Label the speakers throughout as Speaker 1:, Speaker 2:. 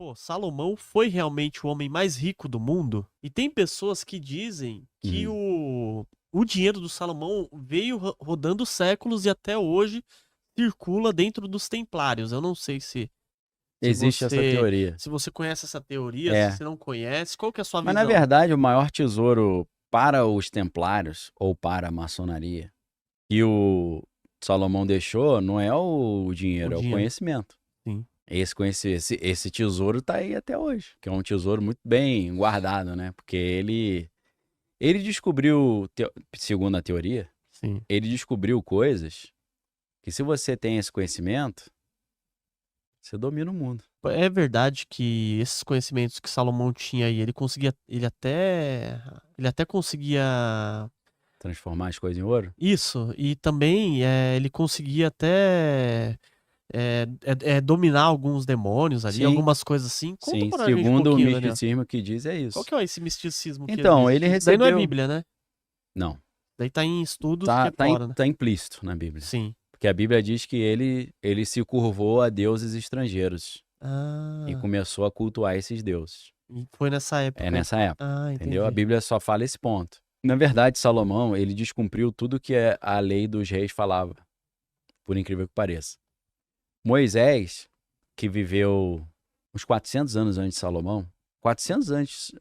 Speaker 1: pô, Salomão foi realmente o homem mais rico do mundo? E tem pessoas que dizem que o dinheiro do Salomão veio rodando séculos e até hoje circula dentro dos templários. Eu não sei se
Speaker 2: Existe essa
Speaker 1: você
Speaker 2: teoria.
Speaker 1: se você conhece essa teoria, se
Speaker 2: É.
Speaker 1: você não conhece, qual que é a sua
Speaker 2: Mas, na
Speaker 1: visão?
Speaker 2: verdade, o maior tesouro para os templários ou para a maçonaria que o Salomão deixou não é o
Speaker 1: O
Speaker 2: dinheiro, é o
Speaker 1: dinheiro,
Speaker 2: conhecimento.
Speaker 1: sim.
Speaker 2: Esse tesouro tá aí até hoje, que é um tesouro muito bem guardado, né? Porque ele descobriu, segundo a teoria,
Speaker 1: Sim.
Speaker 2: ele descobriu coisas que, se você tem esse conhecimento, você domina o mundo.
Speaker 1: É verdade que esses conhecimentos que Salomão tinha aí, ele até conseguia
Speaker 2: Transformar as coisas em ouro.
Speaker 1: isso, e também ele conseguia até dominar alguns demônios ali,
Speaker 2: Sim,
Speaker 1: algumas coisas assim. Conta
Speaker 2: sim.
Speaker 1: pra gente um
Speaker 2: Segundo o
Speaker 1: pouquinho, Daniel.
Speaker 2: misticismo que diz, é
Speaker 1: Qual
Speaker 2: isso.
Speaker 1: que é esse misticismo que
Speaker 2: Então, ele
Speaker 1: existe? Isso daí não é
Speaker 2: recebeu.
Speaker 1: Bíblia, né?
Speaker 2: Não,
Speaker 1: Daí tá em estudos que
Speaker 2: tá,
Speaker 1: é fora, né?
Speaker 2: tá implícito na Bíblia.
Speaker 1: Sim.
Speaker 2: Porque a Bíblia diz que ele se curvou a deuses estrangeiros e
Speaker 1: Ah,
Speaker 2: começou a cultuar esses deuses.
Speaker 1: e foi nessa
Speaker 2: É
Speaker 1: época.
Speaker 2: nessa época,
Speaker 1: Ah,
Speaker 2: entendeu? A
Speaker 1: entendi.
Speaker 2: Bíblia só fala esse ponto. Na verdade, Salomão, ele descumpriu tudo que a lei dos reis falava, por incrível que pareça. Moisés, que viveu uns 400 anos antes de Salomão, 400 antes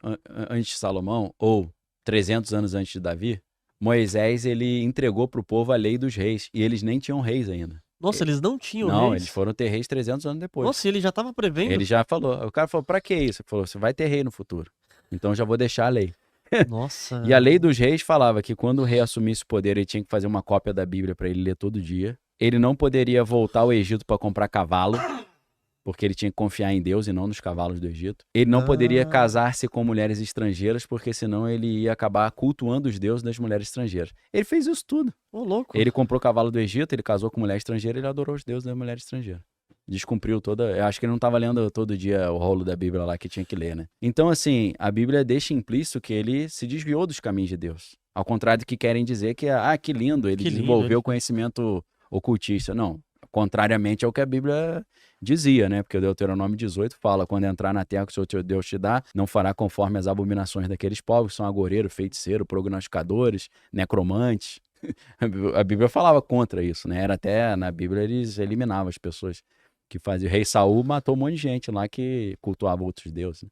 Speaker 2: de Salomão, ou 300 anos antes de Davi, Moisés, ele entregou para o povo a lei dos reis, e eles nem tinham reis ainda.
Speaker 1: Nossa, eles não tinham
Speaker 2: Não, eles
Speaker 1: reis?
Speaker 2: foram ter reis 300 anos
Speaker 1: Nossa,
Speaker 2: depois.
Speaker 1: e ele já tava prevendo?
Speaker 2: Ele já falou. O cara falou, pra que isso? Ele falou, você vai ter rei no futuro. Então já vou deixar a lei. E a
Speaker 1: Nossa.
Speaker 2: lei dos reis falava que, quando o rei assumisse o poder, ele tinha que fazer uma cópia da Bíblia para ele ler todo dia. Ele não poderia voltar ao Egito para comprar cavalo, porque ele tinha que confiar em Deus e não nos cavalos do Egito. Ele não poderia
Speaker 1: Ah,
Speaker 2: casar-se com mulheres estrangeiras, porque senão ele ia acabar cultuando os deuses das mulheres estrangeiras. Ele fez isso tudo.
Speaker 1: ô louco.
Speaker 2: Ele comprou cavalo do Egito, ele casou com mulher estrangeira, ele adorou os deuses da mulher estrangeira. Descumpriu toda. Eu acho que ele não estava lendo todo dia o rolo da Bíblia lá que tinha que ler, né? Então, assim, a Bíblia deixa implícito que ele se desviou dos caminhos de Deus. Ao contrário do que querem dizer que, que lindo, ele
Speaker 1: Que lindo ele.
Speaker 2: desenvolveu conhecimento ocultista. Não. Contrariamente ao que a Bíblia dizia, né? Porque o Deuteronômio 18 fala: quando entrar na terra que o Senhor teu Deus te dá, não fará conforme as abominações daqueles povos, que são agoreiro, feiticeiro, prognosticadores, necromantes. A Bíblia falava contra isso, né? Era até, na Bíblia, eles eliminavam as pessoas que faziam. O rei Saul matou um monte de gente lá que cultuava outros deuses.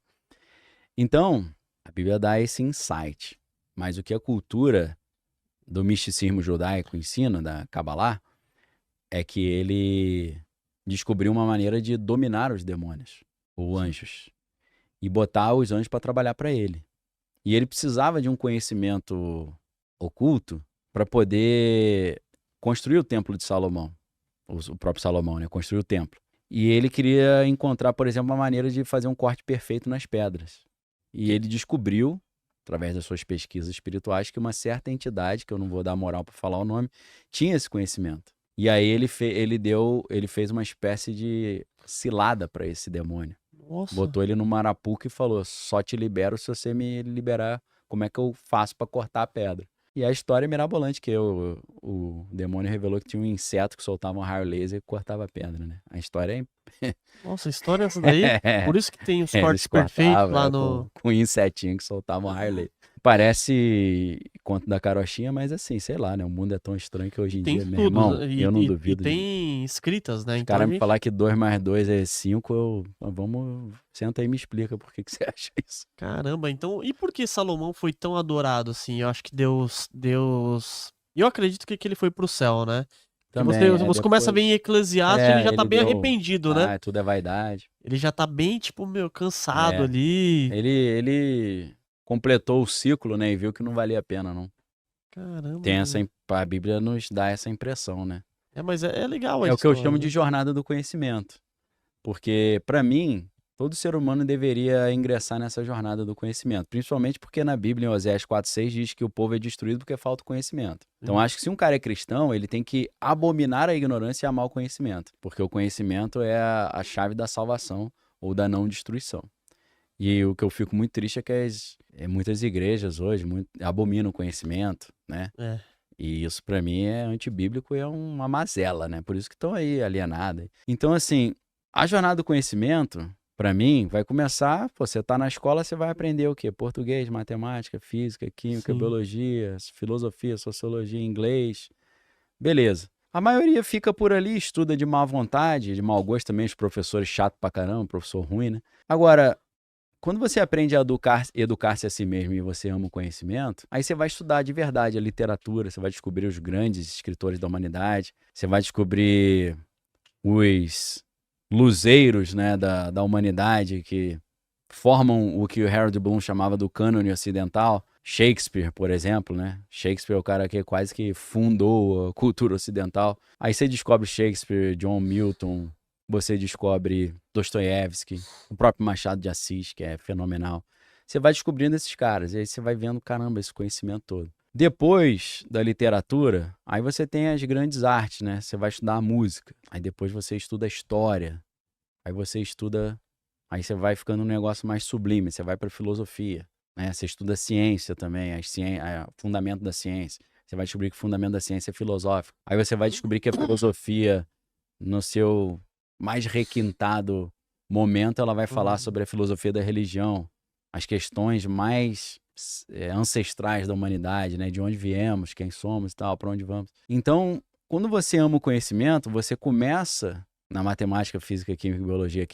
Speaker 2: Então, a Bíblia dá esse insight. Mas o que a cultura do misticismo judaico ensina, da Kabbalah, é que ele descobriu uma maneira de dominar os demônios, ou anjos, e botar os anjos para trabalhar para ele. E ele precisava de um conhecimento oculto para poder construir o templo de Salomão, o próprio Salomão, né? Construir o templo. E ele queria encontrar, por exemplo, uma maneira de fazer um corte perfeito nas pedras. E ele descobriu, através das suas pesquisas espirituais, que uma certa entidade, que eu não vou dar moral para falar o nome, tinha esse conhecimento. E aí ele fez uma espécie de cilada para esse demônio.
Speaker 1: Nossa.
Speaker 2: Botou ele numa arapuca e falou: só te libero se você me liberar. Como é que eu faço para cortar a pedra? E a história é mirabolante, que o demônio revelou que tinha um inseto que soltava um raio laser e cortava a pedra, né? A história
Speaker 1: Nossa, a história é essa daí. Por isso que tem os
Speaker 2: eles
Speaker 1: cortes perfeitos
Speaker 2: cortavam
Speaker 1: lá no.
Speaker 2: com um insetinho que soltava um raio laser. Parece conto da carochinha, mas assim, sei lá, né? O mundo é tão estranho que
Speaker 1: E
Speaker 2: hoje em
Speaker 1: tem
Speaker 2: dia, meu
Speaker 1: estudos,
Speaker 2: irmão,
Speaker 1: né?
Speaker 2: eu não
Speaker 1: E
Speaker 2: duvido.
Speaker 1: tem escritas, né?
Speaker 2: Os
Speaker 1: Então a
Speaker 2: caras me
Speaker 1: gente.
Speaker 2: falar que 2 mais 2 é 5, vamos, senta aí e me explica por que você acha isso.
Speaker 1: Caramba, então. E por que Salomão foi tão adorado assim? Eu acho que Deus. Eu acredito que ele foi pro céu, né? Que
Speaker 2: Também,
Speaker 1: você começa a ver em
Speaker 2: depois.
Speaker 1: Eclesiastes, ele já tá
Speaker 2: Ele
Speaker 1: bem
Speaker 2: deu.
Speaker 1: arrependido, né?
Speaker 2: Tudo é vaidade.
Speaker 1: Ele já tá bem, tipo, meu, cansado
Speaker 2: É.
Speaker 1: ali.
Speaker 2: Ele completou o ciclo, né? E viu que não valia a pena, não.
Speaker 1: Caramba, velho.
Speaker 2: A Bíblia nos dá essa impressão, né?
Speaker 1: Mas é legal a
Speaker 2: É o que eu
Speaker 1: história,
Speaker 2: chamo de
Speaker 1: né?
Speaker 2: jornada do conhecimento. Porque, para mim, todo ser humano deveria ingressar nessa jornada do conhecimento. Principalmente porque na Bíblia, em Oséias 4,6, diz que o povo é destruído porque falta conhecimento. Então,
Speaker 1: Sim.
Speaker 2: acho que se um cara é cristão, ele tem que abominar a ignorância e amar o conhecimento. Porque o conhecimento é a chave da salvação ou da não destruição. E o que eu fico muito triste é que muitas igrejas hoje abominam o conhecimento, né?
Speaker 1: É.
Speaker 2: E isso para mim é antibíblico e é uma mazela, né? Por isso que estão aí alienadas. Então, assim, a jornada do conhecimento, Para mim, vai começar, pô, você tá na escola, você vai aprender o quê? Português, matemática, física, química,
Speaker 1: Sim.
Speaker 2: biologia, filosofia, sociologia, inglês. Beleza. A maioria fica por ali, estuda de má vontade, de mau gosto também, os professores chato pra caramba, professor ruim, né? Agora, quando você aprende a educar-se a si mesmo e você ama o conhecimento, aí você vai estudar de verdade a literatura, você vai descobrir os grandes escritores da humanidade, você vai descobrir os luzeiros, né, da humanidade que formam o que o Harold Bloom chamava do cânone ocidental. Shakespeare, por exemplo, né? Shakespeare é o cara que quase que fundou a cultura ocidental. Aí você descobre Shakespeare, John Milton, você descobre Dostoiévski, o próprio Machado de Assis, que é fenomenal. Você vai descobrindo esses caras, e aí você vai vendo, caramba, esse conhecimento todo. Depois da literatura, aí você tem as grandes artes, né? Você vai estudar a música, aí depois você estuda a história, aí você estuda, aí você vai ficando um negócio mais sublime, você vai para filosofia, né? Você estuda ciência também, o fundamento da ciência. Você vai descobrir que o fundamento da ciência é filosófico. Aí você vai descobrir que a filosofia, no seu mais requintado momento, ela vai falar sobre a filosofia da religião, as questões mais ancestrais da humanidade, né? De onde viemos, quem somos e tal, para onde vamos. Então, quando você ama o conhecimento, você começa na matemática, física, química e biologia,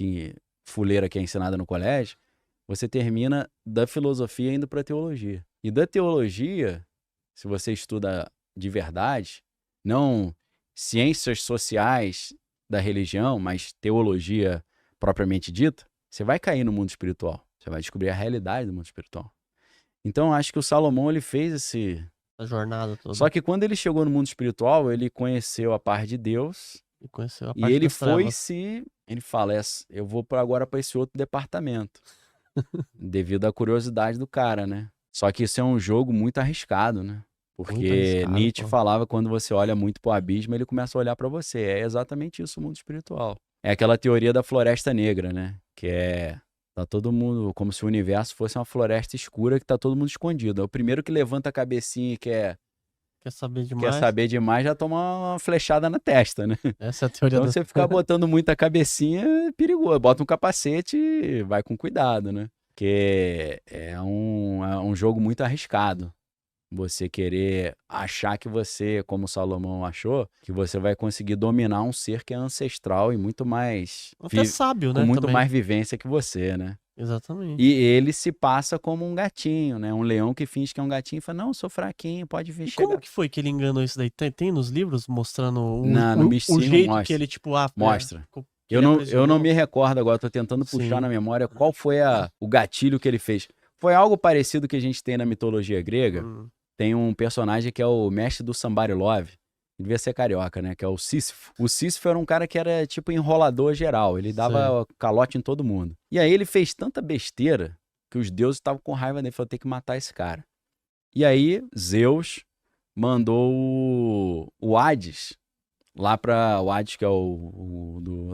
Speaker 2: fuleira que é ensinada no colégio, você termina da filosofia indo para a teologia. E da teologia, se você estuda de verdade, não ciências sociais da religião, mas teologia propriamente dita, você vai cair no mundo espiritual. Você vai descobrir a realidade do mundo espiritual. Então, acho que o Salomão, ele fez
Speaker 1: A jornada toda.
Speaker 2: Só que quando ele chegou no mundo espiritual, ele conheceu a parte de Deus
Speaker 1: E conheceu a
Speaker 2: e
Speaker 1: parte
Speaker 2: ele
Speaker 1: das trevas.
Speaker 2: ele fala, eu vou agora para esse outro departamento, devido à curiosidade do cara, né? Só que isso é um jogo muito arriscado, né?
Speaker 1: Muito
Speaker 2: Porque
Speaker 1: arriscado,
Speaker 2: Nietzsche
Speaker 1: pô.
Speaker 2: falava, quando você olha muito pro abismo, ele começa a olhar para você. É exatamente isso o mundo espiritual. É aquela teoria da floresta negra, né? Que tá todo mundo, como se o universo fosse uma floresta escura que tá todo mundo escondido. É o primeiro que levanta a cabecinha e quer
Speaker 1: Quer saber
Speaker 2: quer
Speaker 1: demais?
Speaker 2: saber demais, já toma uma flechada na testa, né?
Speaker 1: Essa é a teoria
Speaker 2: Então,
Speaker 1: da...
Speaker 2: você ficar botando muita cabecinha é perigoso. Bota um capacete e vai com cuidado, né? Porque é um jogo muito arriscado. Você querer achar que você, como Salomão achou, que você vai conseguir dominar um ser que é ancestral e muito mais...
Speaker 1: Até sábio,
Speaker 2: com
Speaker 1: né,
Speaker 2: muito
Speaker 1: também.
Speaker 2: mais vivência que você, né?
Speaker 1: Exatamente.
Speaker 2: E ele se passa como um gatinho, né? Um leão que finge que é um gatinho e fala, não, eu sou fraquinho, pode vir
Speaker 1: E
Speaker 2: chegar.
Speaker 1: como que foi que ele enganou isso daí? Tem nos livros mostrando
Speaker 2: No
Speaker 1: o
Speaker 2: Misticismo
Speaker 1: jeito
Speaker 2: mostra.
Speaker 1: que ele, tipo,
Speaker 2: Mostra.
Speaker 1: que
Speaker 2: Eu
Speaker 1: ele
Speaker 2: não
Speaker 1: aprisionou?
Speaker 2: me recordo agora, tô tentando puxar
Speaker 1: Sim.
Speaker 2: na memória qual foi o gatilho que ele fez. Foi algo parecido que a gente tem na mitologia grega.
Speaker 1: Hum,
Speaker 2: Tem um personagem que é o mestre do Somebody Love. Ele devia ser carioca, né? Que é o Sísifo. O Sísifo era um cara que era tipo enrolador geral. Ele
Speaker 1: sei.
Speaker 2: dava calote em todo mundo. E aí ele fez tanta besteira que os deuses estavam com raiva dele. Falou, tem que matar esse cara. E aí Zeus mandou o Hades lá para o Hades, que é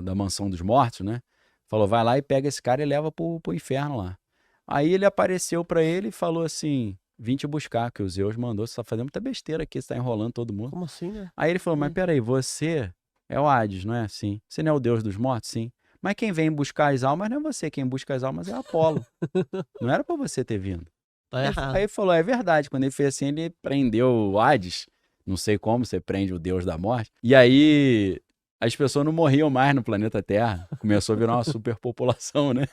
Speaker 2: da mansão dos mortos, né? Falou, vai lá e pega esse cara e leva pro inferno lá. Aí ele apareceu para ele e falou assim, vim te buscar, que o Zeus mandou, você tá fazendo muita besteira aqui, você tá enrolando todo mundo.
Speaker 1: Como assim, né?
Speaker 2: Aí ele falou, mas peraí, você é o Hades, não é? Sim. Você não é o deus dos mortos? Sim. Mas quem vem buscar as almas não é você, quem busca as almas é Apolo. Não era para você ter vindo.
Speaker 1: Tá errado.
Speaker 2: Aí ele falou, é verdade. Quando ele fez assim, ele prendeu o Hades. Não sei como você prende o deus da morte. E aí as pessoas não morriam mais no planeta Terra. Começou a virar uma superpopulação, né?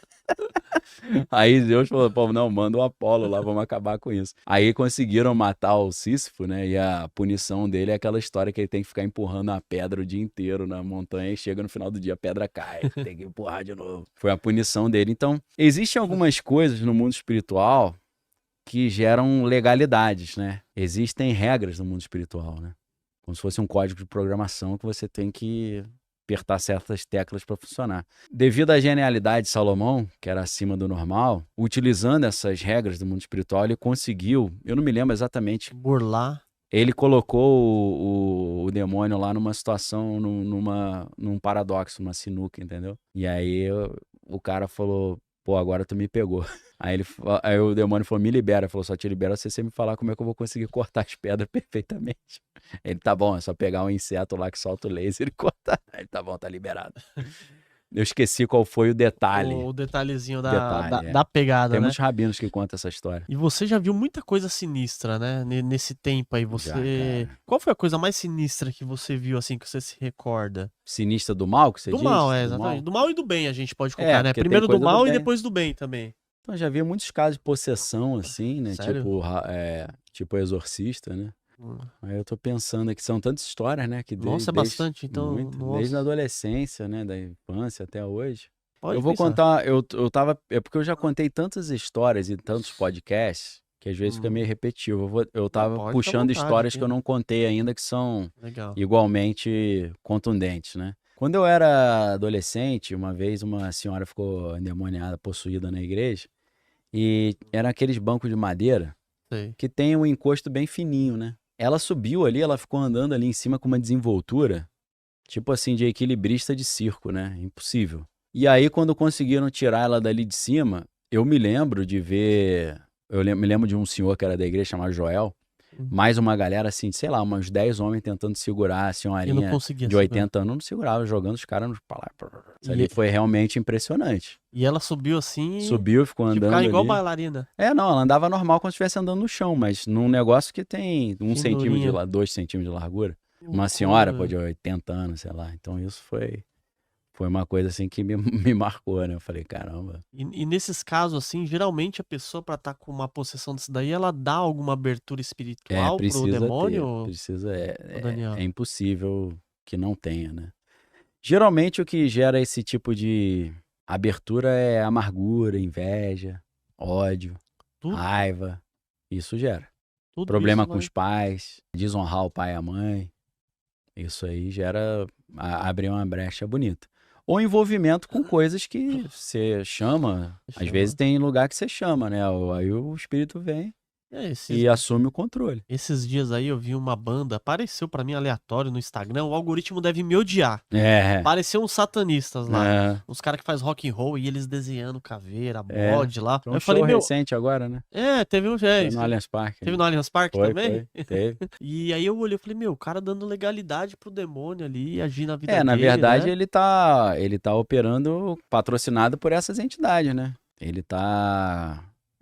Speaker 2: Aí Deus falou, pô, não, manda o Apolo lá, vamos acabar com isso. Aí conseguiram matar o Sísifo, né? E a punição dele é aquela história que ele tem que ficar empurrando a pedra o dia inteiro na montanha e chega no final do dia a pedra cai, tem que empurrar de novo. Foi a punição dele. Então, existem algumas coisas no mundo espiritual que geram legalidades, né? Existem regras no mundo espiritual, né? Como se fosse um código de programação que você tem que apertar certas teclas para funcionar. Devido à genialidade de Salomão, que era acima do normal, utilizando essas regras do mundo espiritual, ele conseguiu, eu não me lembro exatamente,
Speaker 1: Burlar.
Speaker 2: ele colocou o demônio lá numa situação, num paradoxo, numa sinuca, entendeu? E aí o cara falou, pô, agora tu me pegou. Aí o demônio falou, me libera. Falou, só te libera se você me falar como é que eu vou conseguir cortar as pedras perfeitamente. Ele, tá bom, é só pegar um inseto lá que solta o laser e cortar. Ele, tá bom, tá liberado. Eu esqueci qual foi o detalhe.
Speaker 1: O detalhezinho
Speaker 2: Detalhe,
Speaker 1: da pegada,
Speaker 2: Tem
Speaker 1: né?
Speaker 2: muitos rabinos que contam essa história.
Speaker 1: E você já viu muita coisa sinistra, né? Nesse tempo aí,
Speaker 2: Já, cara.
Speaker 1: Qual foi a coisa mais sinistra que você viu, assim, que você se recorda?
Speaker 2: Sinistra do mal, que você
Speaker 1: Do
Speaker 2: diz?
Speaker 1: mal,
Speaker 2: Do
Speaker 1: exatamente.
Speaker 2: mal?
Speaker 1: Do mal e do bem a gente pode colocar, né?
Speaker 2: Porque tem
Speaker 1: Primeiro do
Speaker 2: coisa do
Speaker 1: mal e
Speaker 2: bem.
Speaker 1: depois do bem também.
Speaker 2: Então, já vi muitos casos de possessão, assim, né?
Speaker 1: Sério?
Speaker 2: Tipo Exorcista, né?
Speaker 1: Hum.
Speaker 2: Aí eu tô pensando que são tantas histórias, né? Que
Speaker 1: Nossa, é bastante, então.
Speaker 2: muito,
Speaker 1: Nossa.
Speaker 2: desde a adolescência, né? Da infância até hoje.
Speaker 1: Pode
Speaker 2: Eu vou
Speaker 1: pensar.
Speaker 2: contar, eu tava. É porque eu já contei tantas histórias e tantos podcasts que às vezes fica meio repetitivo. Eu tava
Speaker 1: pode ficar à
Speaker 2: puxando
Speaker 1: vontade
Speaker 2: histórias
Speaker 1: aqui.
Speaker 2: que eu não contei ainda, que são
Speaker 1: Legal.
Speaker 2: igualmente contundentes, né? Quando eu era adolescente, uma vez uma senhora ficou endemoniada, possuída na igreja, e eram aqueles bancos de madeira
Speaker 1: Sei.
Speaker 2: que tem um encosto bem fininho, né? Ela subiu ali, ela ficou andando ali em cima com uma desenvoltura, tipo assim, de equilibrista de circo, né? Impossível. E aí, quando conseguiram tirar ela dali de cima, eu me lembro de ver. Me lembro de um senhor que era da igreja, chamado Joel, mais uma galera assim, sei lá, uns 10 homens tentando segurar a
Speaker 1: E não
Speaker 2: senhorinha
Speaker 1: conseguia
Speaker 2: de 80 anos, não segurava, jogando os caras pra lá. Isso ali foi realmente impressionante.
Speaker 1: E ela subiu assim.
Speaker 2: Subiu, ficou
Speaker 1: Tipo,
Speaker 2: andando
Speaker 1: igual
Speaker 2: ali.
Speaker 1: bailarina.
Speaker 2: Não, ela andava normal como se estivesse andando no chão, mas num negócio que tem 1 centímetro
Speaker 1: Finurinha.
Speaker 2: 2 centímetros de largura. Uma
Speaker 1: Loucura.
Speaker 2: senhora, pô, de 80 anos, sei lá. Então isso foi uma coisa assim que me marcou, né? Eu falei, caramba.
Speaker 1: E nesses casos, assim, geralmente a pessoa, pra estar com uma possessão desse daí, ela dá alguma abertura espiritual pro
Speaker 2: Precisa
Speaker 1: demônio?
Speaker 2: ter. Precisa,
Speaker 1: Daniel?
Speaker 2: é impossível que não tenha, né? Geralmente o que gera esse tipo de abertura é amargura, inveja, ódio,
Speaker 1: Tudo,
Speaker 2: raiva. Isso gera.
Speaker 1: tudo
Speaker 2: Problema
Speaker 1: isso
Speaker 2: com os pais, desonrar o pai e a mãe. Isso aí gera, abre uma brecha bonita. Ou envolvimento com coisas que você chama. Às vezes tem lugar que você chama, né? Aí o espírito vem e assume o controle.
Speaker 1: Esses dias aí eu vi uma banda, apareceu pra mim aleatório no Instagram, o algoritmo deve me odiar. Apareceu uns satanistas lá, uns caras que faz rock and roll e eles desenhando caveira, bode lá.
Speaker 2: Foi um
Speaker 1: Eu falei,
Speaker 2: show recente agora, né?
Speaker 1: teve um
Speaker 2: Foi no Allianz Parque.
Speaker 1: Teve no Allianz Parque também?
Speaker 2: Teve.
Speaker 1: E aí eu olhei e falei, o cara dando legalidade pro demônio ali, agir na vida dele,
Speaker 2: na verdade
Speaker 1: né?
Speaker 2: ele tá operando patrocinado por essas entidades, né?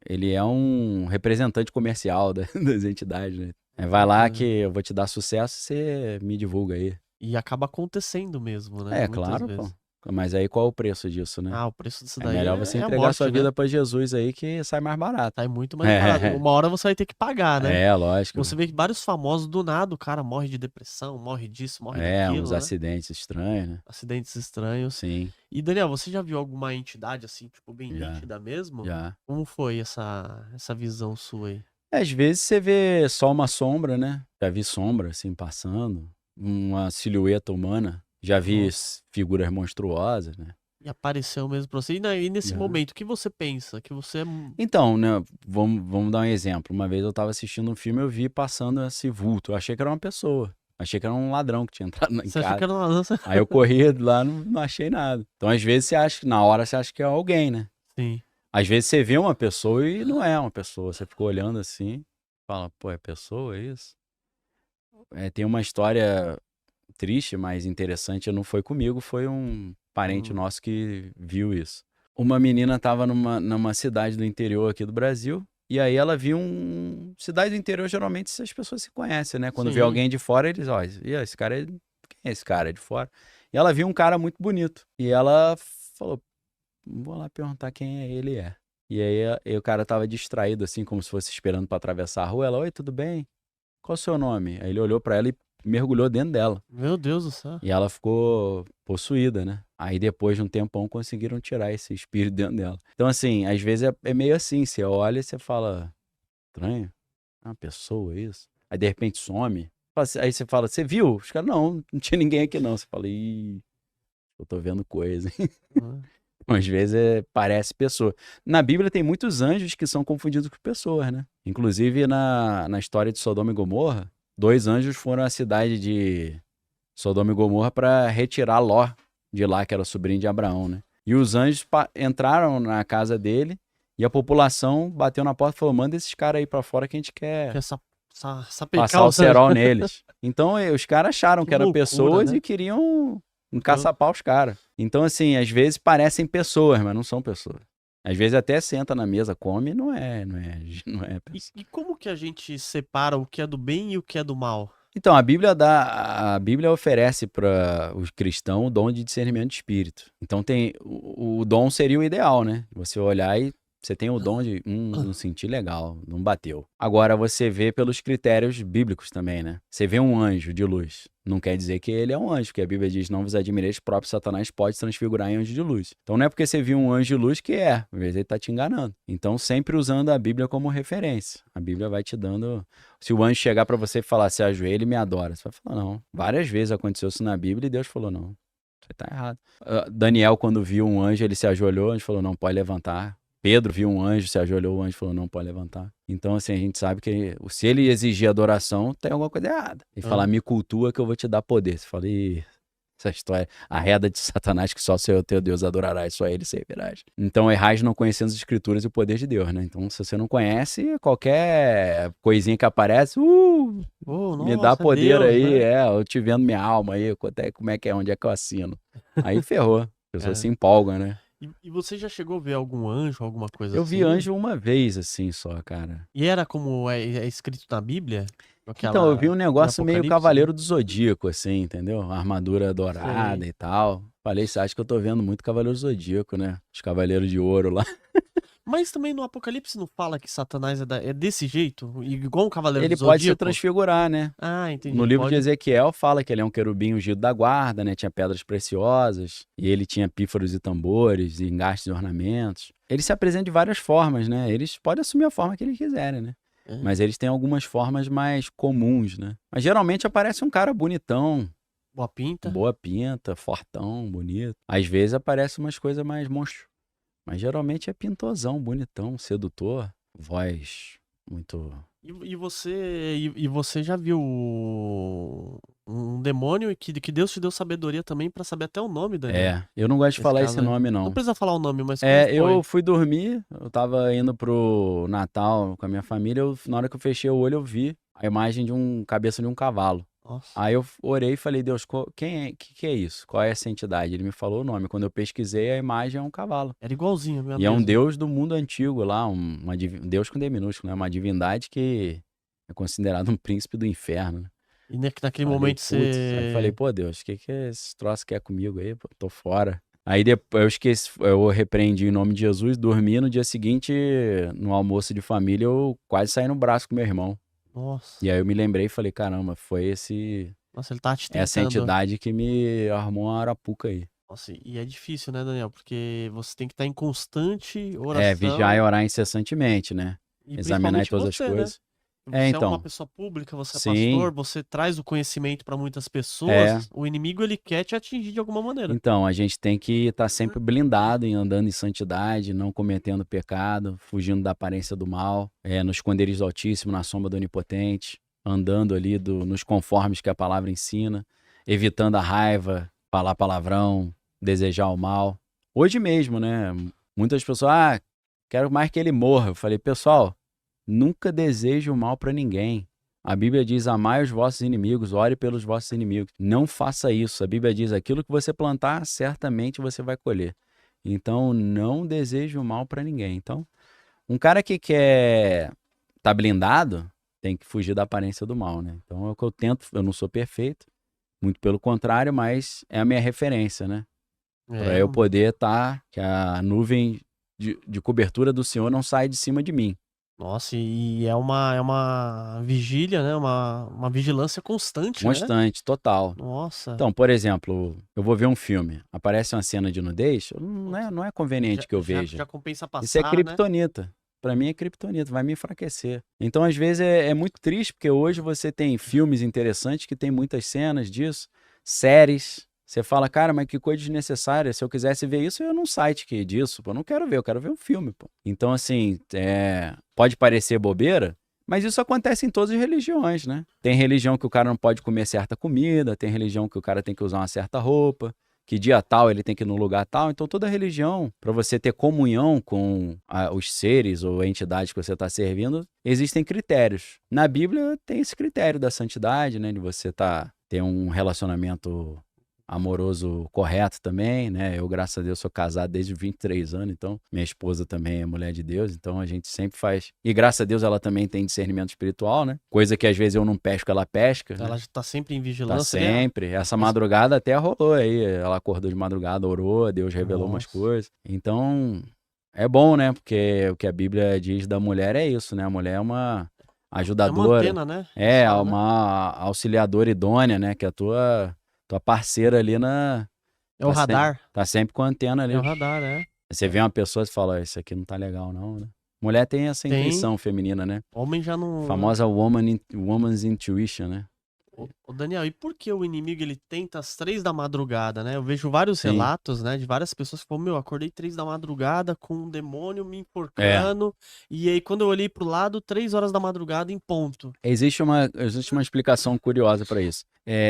Speaker 2: Ele é um representante comercial das entidades, né? Vai lá que eu vou te dar sucesso, você me divulga aí.
Speaker 1: E acaba acontecendo mesmo, né? Muitas
Speaker 2: Claro,
Speaker 1: vezes.
Speaker 2: pô. Mas aí qual é o preço disso, né?
Speaker 1: O preço disso daí
Speaker 2: melhor você
Speaker 1: é
Speaker 2: entregar
Speaker 1: morte,
Speaker 2: sua
Speaker 1: né?
Speaker 2: vida pra Jesus aí que sai mais barato.
Speaker 1: Sai muito mais barato. Uma hora você vai ter que pagar, né?
Speaker 2: Lógico.
Speaker 1: Você vê que vários famosos, do nada, o cara morre de depressão, morre disso, morre daquilo,
Speaker 2: uns
Speaker 1: né?
Speaker 2: acidentes estranhos, né?
Speaker 1: Acidentes estranhos.
Speaker 2: Sim.
Speaker 1: E, Daniel, você já viu alguma entidade assim, tipo, bem
Speaker 2: Já.
Speaker 1: nítida mesmo?
Speaker 2: Já.
Speaker 1: Como foi essa visão sua aí?
Speaker 2: Às vezes você vê só uma sombra, né? Já vi sombra, assim, passando. Uma silhueta humana. Já vi figuras monstruosas, né?
Speaker 1: E apareceu mesmo pra você. E nesse momento, o que você pensa? Que você...
Speaker 2: Então, né? Vamos dar um exemplo. Uma vez eu tava assistindo um filme e eu vi passando esse vulto. Eu achei que era uma pessoa. Achei que era um ladrão que tinha entrado em casa.
Speaker 1: Você achou que era um ladrão?
Speaker 2: Aí eu corri lá, não achei nada. Então, às vezes, na hora você acha que é alguém, né?
Speaker 1: Sim.
Speaker 2: Às vezes você vê uma pessoa e não é uma pessoa. Você ficou olhando assim, fala, pô, é pessoa, é isso? Tem uma história triste, mas interessante. Não foi comigo, foi um parente nosso que viu isso. Uma menina estava numa cidade do interior aqui do Brasil, e aí ela viu cidade do interior, geralmente as pessoas se conhecem, né? Quando vê alguém de fora, eles, esse cara quem é esse cara? É de fora. E ela viu um cara muito bonito. E ela falou, vou lá perguntar quem ele é. E aí o cara tava distraído, assim, como se fosse esperando para atravessar a rua. Ela, oi, tudo bem? Qual o seu nome? Aí ele olhou para ela e mergulhou dentro dela.
Speaker 1: Meu Deus do céu.
Speaker 2: E ela ficou possuída, né? Aí depois de um tempão conseguiram tirar esse espírito dentro dela. Então, assim, às vezes é meio assim. Você olha e você fala, estranho? É uma pessoa isso? Aí de repente some. Aí você fala, você viu? Os caras, não tinha ninguém aqui não. Você fala, ih, eu tô vendo coisa, hein? Às vezes parece pessoa. Na Bíblia tem muitos anjos que são confundidos com pessoas, né? Inclusive na história de Sodoma e Gomorra, 2 anjos foram à cidade de Sodoma e Gomorra para retirar Ló de lá, que era sobrinho de Abraão, né? E os anjos entraram na casa dele e a população bateu na porta e falou, manda esses caras aí para fora que a gente quer passar o cerol neles. Então os caras acharam que eram pessoas, né? E queriam Um caça-pau os caras. Então, assim, às vezes parecem pessoas, mas não são pessoas. Às vezes até senta na mesa, come, não é pessoa.
Speaker 1: E como que a gente separa o que é do bem e o que é do mal?
Speaker 2: Então, a Bíblia oferece para os cristãos o dom de discernimento de espírito. Então, o dom seria o ideal, né? Você olhar e você tem o dom de, não senti legal, não bateu. Agora, você vê pelos critérios bíblicos também, né? Você vê um anjo de luz, não quer dizer que ele é um anjo, porque a Bíblia diz, não vos admireis, o próprio Satanás pode se transfigurar em anjo de luz. Então, não é porque você viu um anjo de luz que às vezes ele tá te enganando. Então, sempre usando a Bíblia como referência. A Bíblia vai te dando... Se o anjo chegar para você e falar, se ajoelha e me adora, você vai falar, não. Várias vezes aconteceu isso na Bíblia e Deus falou, não, você tá errado. Daniel, quando viu um anjo, ele se ajoelhou, o anjo falou, não, pode levantar. Pedro viu um anjo, se ajoelhou, o anjo falou, não pode levantar. Então, assim, a gente sabe que se ele exigir adoração, tem alguma coisa errada. E falar, me cultua que eu vou te dar poder. Você fala, essa história, a reda de Satanás que só o Senhor teu Deus adorará e só ele servirás. Então, errais não conhecendo as escrituras e o poder de Deus, né? Então, se você não conhece, qualquer coisinha que aparece, me dá
Speaker 1: nossa,
Speaker 2: poder
Speaker 1: Deus,
Speaker 2: aí,
Speaker 1: né?
Speaker 2: eu te vendo minha alma aí, como é que é, onde é que eu assino? Aí ferrou, a pessoa se
Speaker 1: É.
Speaker 2: empolga, né?
Speaker 1: E você já chegou a ver algum anjo, alguma coisa
Speaker 2: Eu
Speaker 1: assim?
Speaker 2: vi anjo uma vez, assim, só, cara.
Speaker 1: E era como é escrito na Bíblia?
Speaker 2: Então, eu vi um
Speaker 1: De
Speaker 2: negócio meio
Speaker 1: Apocalipse, né?
Speaker 2: Cavaleiro do Zodíaco, assim, entendeu? Armadura dourada
Speaker 1: Sei.
Speaker 2: e tal. Falei, você acha que eu tô vendo muito Cavaleiro do Zodíaco, né? Os Cavaleiros de Ouro lá.
Speaker 1: Mas também no Apocalipse não fala que Satanás é desse jeito? Igual um Cavaleiro do
Speaker 2: Ele pode se
Speaker 1: Zodíaco?
Speaker 2: transfigurar, né?
Speaker 1: Ah, entendi.
Speaker 2: No
Speaker 1: Ele
Speaker 2: livro de
Speaker 1: pode.
Speaker 2: Ezequiel fala que ele é um querubim ungido da guarda, né? Tinha pedras preciosas, e ele tinha pífaros e tambores, e engastes e ornamentos. Ele se apresenta de várias formas, né? Eles podem assumir a forma que eles quiserem, né?
Speaker 1: É.
Speaker 2: Mas eles têm algumas formas mais comuns, né? Mas geralmente aparece um cara bonitão,
Speaker 1: Boa pinta.
Speaker 2: boa pinta, fortão, bonito. Às vezes aparece umas coisas mais monstro. Mas geralmente é pintosão, bonitão, sedutor, voz muito...
Speaker 1: E você já viu um demônio que Deus te deu sabedoria também pra saber até o nome, Daniel?
Speaker 2: Eu não gosto de
Speaker 1: Nesse
Speaker 2: falar
Speaker 1: caso
Speaker 2: esse
Speaker 1: aí.
Speaker 2: nome,
Speaker 1: Não
Speaker 2: não.
Speaker 1: precisa falar o nome, mas como
Speaker 2: Eu
Speaker 1: foi?
Speaker 2: fui dormir, eu tava indo pro Natal com a minha família, na hora que eu fechei o olho eu vi a imagem de cabeça de um cavalo.
Speaker 1: Nossa.
Speaker 2: Aí eu orei e falei, Deus, que é isso? Qual é essa entidade? Ele me falou o nome. Quando eu pesquisei, a imagem é um cavalo.
Speaker 1: Era igualzinho, meu
Speaker 2: E é um
Speaker 1: mesmo.
Speaker 2: deus do mundo antigo lá, um deus com D minúsculo, né? Uma divindade que é considerado um príncipe do inferno, né?
Speaker 1: E naquele
Speaker 2: Falei,
Speaker 1: momento
Speaker 2: putz, aí falei, pô, Deus, o que é esse troço que é comigo aí? Pô, tô fora. Aí depois eu esqueci, eu repreendi em nome de Jesus, dormi, no dia seguinte, no almoço de família, eu quase saí no braço com meu irmão.
Speaker 1: Nossa.
Speaker 2: E aí eu me lembrei e falei, caramba, foi
Speaker 1: Nossa, ele tá te
Speaker 2: essa
Speaker 1: tentando.
Speaker 2: entidade que me armou uma arapuca aí.
Speaker 1: Nossa, e é difícil, né, Daniel? Porque você tem que estar em constante oração.
Speaker 2: Vigiar e orar incessantemente, né?
Speaker 1: E
Speaker 2: Examinar
Speaker 1: principalmente
Speaker 2: todas as
Speaker 1: você, né?
Speaker 2: coisas.
Speaker 1: Você é uma
Speaker 2: Então,
Speaker 1: pessoa pública, você é
Speaker 2: sim,
Speaker 1: pastor, você traz o conhecimento para muitas pessoas. O inimigo, ele quer te atingir de alguma maneira.
Speaker 2: então, a gente tem que estar sempre blindado em andando em santidade, não cometendo pecado, fugindo da aparência do mal, no esconderijo do Altíssimo, na sombra do Onipotente, andando ali nos conformes que a palavra ensina, evitando a raiva, falar palavrão, desejar o mal. Hoje mesmo, né? Muitas pessoas, quero mais que ele morra. Eu falei, pessoal, nunca deseje o mal para ninguém. A Bíblia diz, amai os vossos inimigos, ore pelos vossos inimigos. Não faça isso. A Bíblia diz, aquilo que você plantar, certamente você vai colher. Então, não deseje o mal para ninguém. Então, um cara que quer tá blindado, tem que fugir da aparência do mal, né? Então, é o que eu tento. Eu não sou perfeito, muito pelo contrário, mas é a minha referência, né? Para eu poder que a nuvem de cobertura do Senhor não sai de cima de mim.
Speaker 1: Nossa, e é uma vigília, né? Uma vigilância constante, né?
Speaker 2: Constante, total.
Speaker 1: Nossa.
Speaker 2: Então, por exemplo, eu vou ver um filme, aparece uma cena de nudez, não é conveniente que eu veja.
Speaker 1: Já compensa passar,
Speaker 2: Isso é
Speaker 1: né?
Speaker 2: criptonita. Pra mim é criptonita, vai me enfraquecer. Então, às vezes, é muito triste, porque hoje você tem filmes interessantes que tem muitas cenas disso, séries. Você fala, cara, mas que coisa desnecessária. Se eu quisesse ver isso, eu ia num site que disso. Pô, eu não quero ver, eu quero ver um filme. Pô. Então, assim, pode parecer bobeira, mas isso acontece em todas as religiões, né? Tem religião que o cara não pode comer certa comida, tem religião que o cara tem que usar uma certa roupa, que dia tal ele tem que ir no lugar tal. Então, toda religião, para você ter comunhão com os seres ou entidades que você está servindo, existem critérios. Na Bíblia tem esse critério da santidade, né? De você ter um relacionamento amoroso correto também, né? Eu, graças a Deus, sou casado desde 23 anos, então minha esposa também é mulher de Deus, então a gente sempre faz. E graças a Deus ela também tem discernimento espiritual, né? Coisa que às vezes eu não pesco, ela pesca,
Speaker 1: Ela
Speaker 2: né?
Speaker 1: já tá sempre em
Speaker 2: Tá
Speaker 1: vigilância, né?
Speaker 2: sempre. Essa madrugada até rolou aí. Ela acordou de madrugada, orou, Deus revelou umas
Speaker 1: Nossa.
Speaker 2: coisas. Então, é bom, né? Porque o que a Bíblia diz da mulher é isso, né? A mulher é uma
Speaker 1: É uma
Speaker 2: ajudadora,
Speaker 1: antena, né? Eles
Speaker 2: é
Speaker 1: falam, né?
Speaker 2: uma auxiliadora idônea, né? Que é a tua parceira ali na.
Speaker 1: É o radar.
Speaker 2: Tá sempre com a antena ali.
Speaker 1: É o radar, é.
Speaker 2: Você vê uma pessoa e fala: Isso aqui não tá legal, não, né? Mulher tem essa
Speaker 1: Tem.
Speaker 2: intuição feminina, né?
Speaker 1: Homem já não.
Speaker 2: Famosa woman's intuition, né?
Speaker 1: Ô, Daniel, e por que o inimigo ele tenta às 3 da madrugada, né? Eu vejo vários
Speaker 2: Sim.
Speaker 1: relatos, né, de várias pessoas que falam, meu, acordei 3 da madrugada com um demônio me
Speaker 2: É.
Speaker 1: enforcando, e aí quando eu olhei pro lado, 3 horas da madrugada em ponto.
Speaker 2: Existe uma explicação curiosa para isso.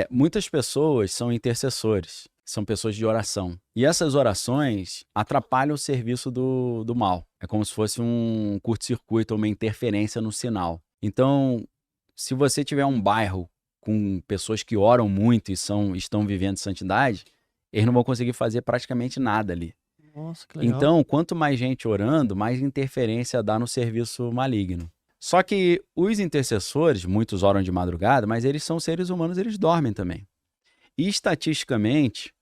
Speaker 2: Muitas pessoas são intercessores, são pessoas de oração. E essas orações atrapalham o serviço do mal. É como se fosse um curto-circuito ou uma interferência no sinal. Então, se você tiver um bairro com pessoas que oram muito e estão vivendo santidade, eles não vão conseguir fazer praticamente nada ali.
Speaker 1: Nossa, que legal.
Speaker 2: Então, quanto mais gente orando, mais interferência dá no serviço maligno. Só que os intercessores, muitos oram de madrugada, mas eles são seres humanos, eles dormem também. E estatisticamente,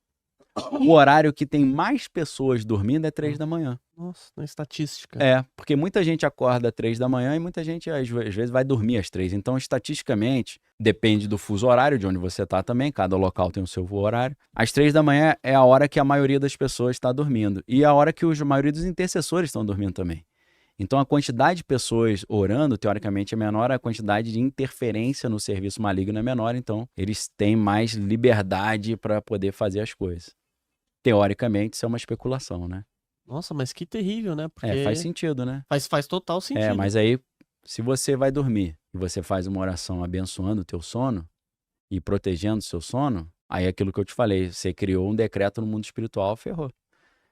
Speaker 2: o horário que tem mais pessoas dormindo é 3 da manhã.
Speaker 1: Nossa, na estatística.
Speaker 2: Porque muita gente acorda às 3 da manhã e muita gente às vezes vai dormir às 3. Então, estatisticamente, depende do fuso horário de onde você está também, cada local tem o seu fuso horário. Às 3 da manhã é a hora que a maioria das pessoas está dormindo e a hora que a maioria dos intercessores estão dormindo também. Então, a quantidade de pessoas orando, teoricamente, é menor, a quantidade de interferência no serviço maligno é menor, então eles têm mais liberdade para poder fazer as coisas. Teoricamente, isso é uma especulação, né?
Speaker 1: Nossa, mas que terrível, né? Porque
Speaker 2: Faz sentido, né?
Speaker 1: faz total sentido.
Speaker 2: Mas aí, se você vai dormir e você faz uma oração abençoando o teu sono e protegendo o seu sono, aí aquilo que eu te falei, você criou um decreto no mundo espiritual, ferrou.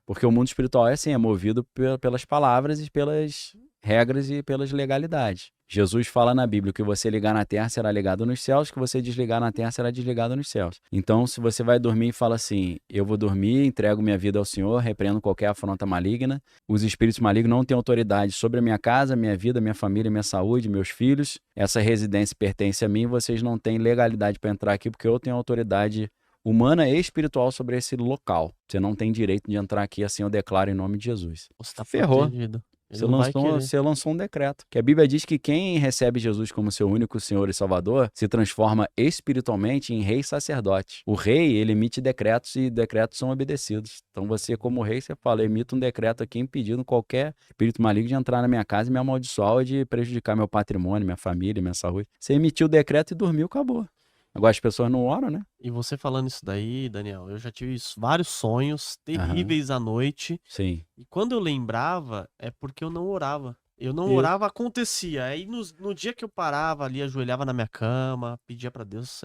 Speaker 2: Porque o mundo espiritual é assim, é movido pelas palavras e pelas regras e pelas legalidades. Jesus fala na Bíblia que o que você ligar na terra será ligado nos céus, o que você desligar na terra será desligado nos céus. Então, se você vai dormir e fala assim, eu vou dormir, entrego minha vida ao Senhor, repreendo qualquer afronta maligna, os espíritos malignos não têm autoridade sobre a minha casa, minha vida, minha família, minha saúde, meus filhos, essa residência pertence a mim, vocês não têm legalidade para entrar aqui porque eu tenho autoridade humana e espiritual sobre esse local. Você não tem direito de entrar aqui, assim eu declaro em nome de Jesus.
Speaker 1: Você tá
Speaker 2: Ferrou.
Speaker 1: protegido. Ele não vai querer.
Speaker 2: Você lançou um decreto. Que a Bíblia diz que quem recebe Jesus como seu único Senhor e Salvador se transforma espiritualmente em rei e sacerdote. O rei, ele emite decretos e decretos são obedecidos. Então você, como rei, você fala, emito um decreto aqui impedindo qualquer espírito maligno de entrar na minha casa e me amaldiçoar ou de prejudicar meu patrimônio, minha família, minha saúde. Você emitiu o decreto e dormiu, acabou. Agora as pessoas não oram, né?
Speaker 1: E você falando isso daí, Daniel, eu já tive vários sonhos terríveis à noite.
Speaker 2: Sim.
Speaker 1: E quando eu lembrava, é porque eu não orava. Eu não
Speaker 2: Isso.
Speaker 1: orava, acontecia. Aí no dia que eu parava ali, ajoelhava na minha cama, pedia pra Deus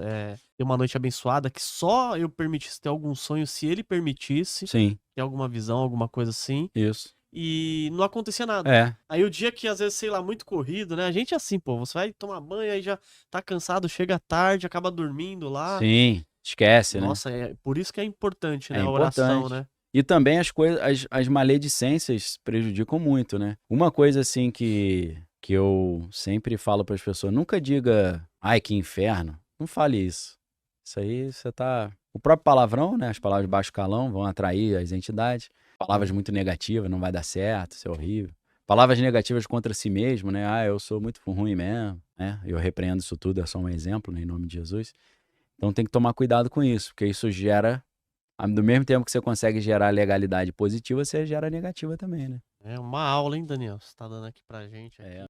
Speaker 1: ter uma noite abençoada, que só eu permitisse ter algum sonho, se ele permitisse,
Speaker 2: Sim.
Speaker 1: ter alguma visão, alguma coisa assim.
Speaker 2: Isso.
Speaker 1: E não acontecia nada.
Speaker 2: É.
Speaker 1: Aí o dia que, às vezes, sei lá, muito corrido, né? A gente é assim, pô, você vai tomar banho, aí já tá cansado, chega tarde, acaba dormindo lá.
Speaker 2: Sim. Esquece, né?
Speaker 1: Nossa, por isso que é importante, né?
Speaker 2: É
Speaker 1: A oração,
Speaker 2: importante.
Speaker 1: né?
Speaker 2: E também as coisas, as maledicências prejudicam muito, né? Uma coisa assim que eu sempre falo para as pessoas, nunca diga, ai, que inferno. Não fale isso. Isso aí você tá... O próprio palavrão, né? As palavras de baixo calão vão atrair as entidades. Palavras muito negativas, não vai dar certo, isso é horrível. Palavras negativas contra si mesmo, né? Ah, eu sou muito ruim mesmo, né? Eu repreendo isso tudo, é só um exemplo, né? Em nome de Jesus. Então tem que tomar cuidado com isso, porque isso gera... Do mesmo tempo que você consegue gerar legalidade positiva, você gera negativa também, né?
Speaker 1: É uma aula, hein, Daniel? Você tá dando aqui pra gente.